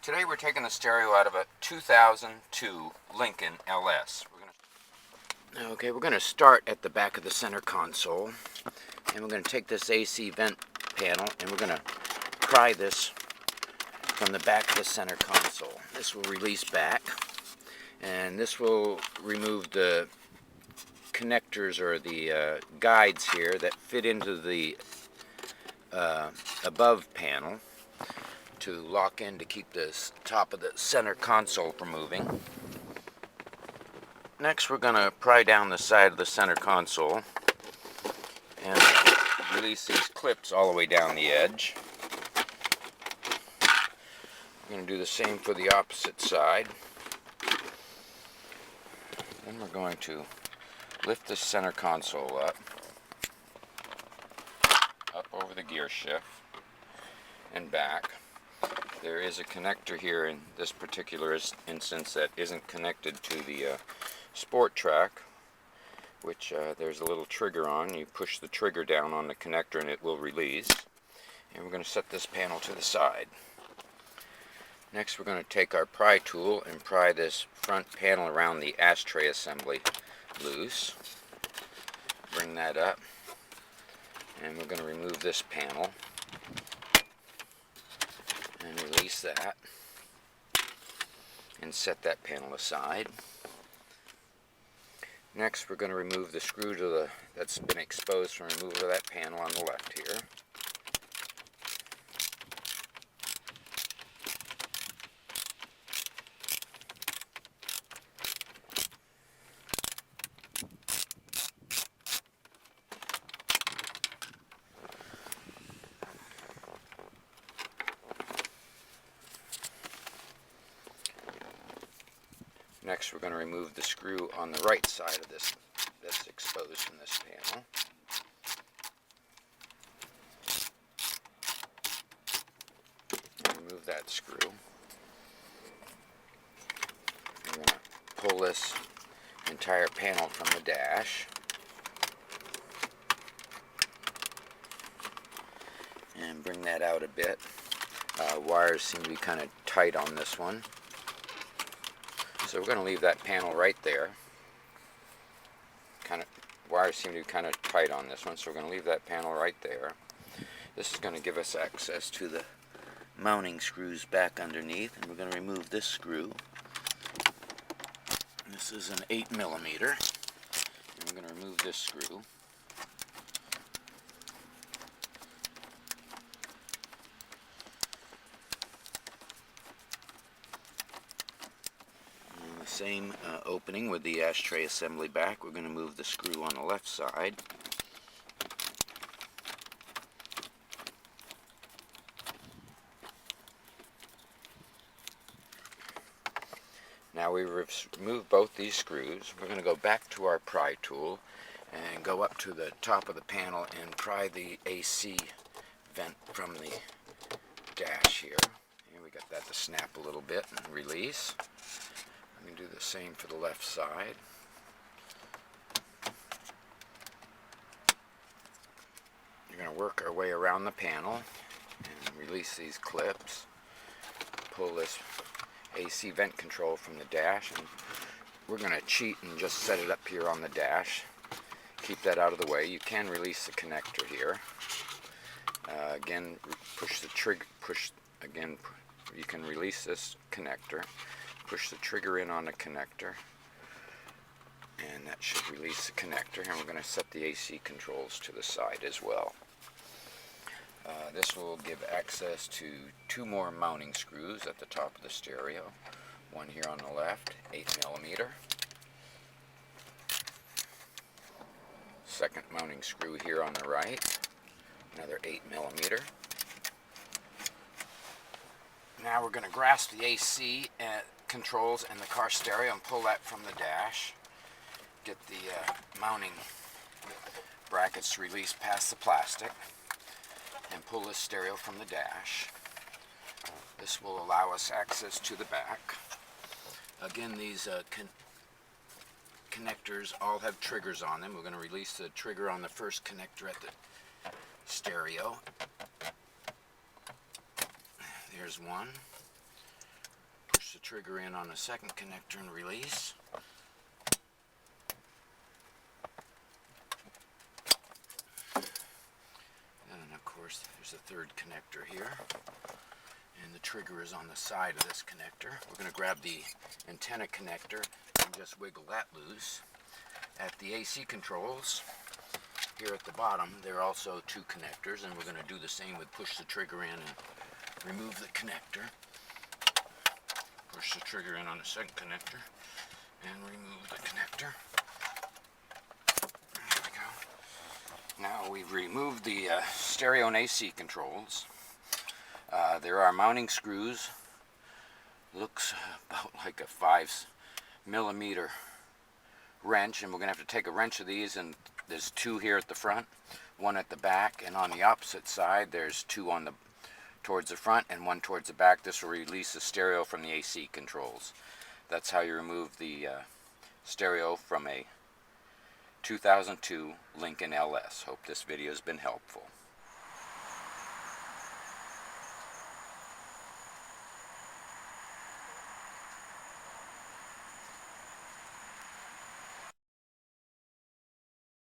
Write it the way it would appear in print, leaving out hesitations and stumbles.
Today we're taking the stereo out of a 2002 Lincoln LS. We're going to start at the back of the center console, and we're going to take this AC vent panel and we're going to pry this from the back of the center console. This will release back, and this will remove the connectors or the guides here that fit into the above panel to lock in to keep this top of the center console from moving. Next, we're going to pry down the side of the center console and release these clips all the way down the edge. We're going to do the same for the opposite side. Then we're going to lift the center console up over the gear shift and back. There is a connector here in this particular instance that isn't connected to the sport track, which there's a little trigger on. You push the trigger down on the connector and it will release. And we're going to set this panel to the side. Next, we're going to take our pry tool and pry this front panel around the ashtray assembly loose. Bring that up, and we're going to remove this panel and release that and set that panel aside. Next, we're going to remove the screw that's been exposed from removal of that panel on the left here. Next, we're going to remove the screw on the right side of this that's exposed from this panel. Remove that screw. We're going to pull this entire panel from the dash. And bring that out a bit. Wires seem to be kind of tight on this one. So we're going to leave that panel right there. Wires seem to be kind of tight on this one, so we're going to leave that panel right there. This is going to give us access to the mounting screws back underneath, and we're going to remove this screw. This is an 8mm, and we're going to remove this screw. Same opening with the ashtray assembly back. We're going to move the screw on the left side. Now we've removed both these screws. We're going to go back to our pry tool and go up to the top of the panel and pry the AC vent from the dash here. And we got that to snap a little bit and release. We can do the same for the left side. You're going to work our way around the panel and release these clips. Pull this AC vent control from the dash, and we're going to cheat and just set it up here on the dash. Keep that out of the way. You can release the connector here. Again, push the trigger. You can release this connector. Push the trigger in on the connector, and that should release the connector. And we're going to set the AC controls to the side as well. This will give access to two more mounting screws at the top of the stereo. One here on the left, 8mm. Second mounting screw here on the right, another 8mm. Now we're going to grasp the AC controls and the car stereo and pull that from the dash. Get the mounting brackets released past the plastic and pull the stereo from the dash. This will allow us access to the back. Again, these connectors all have triggers on them. We're going to release the trigger on the first connector at the stereo. There's one. trigger in on the second connector and release. And of course there's a third connector here, and the trigger is on the side of this connector. We're going to grab the antenna connector and just wiggle that loose. At the AC controls here at the bottom, there are also two connectors, and we're going to do the same with push the trigger in and remove the connector. Push the trigger in on the second connector and remove the connector. There we go. Now we've removed the stereo and AC controls. There are mounting screws. Looks about like a 5mm wrench, and we're going to have to take a wrench of these, and there's two here at the front, one at the back, and on the opposite side there's two on the towards the front and one towards the back. This will release the stereo from the AC controls. That's how you remove the stereo from a 2002 Lincoln LS. Hope this video has been helpful.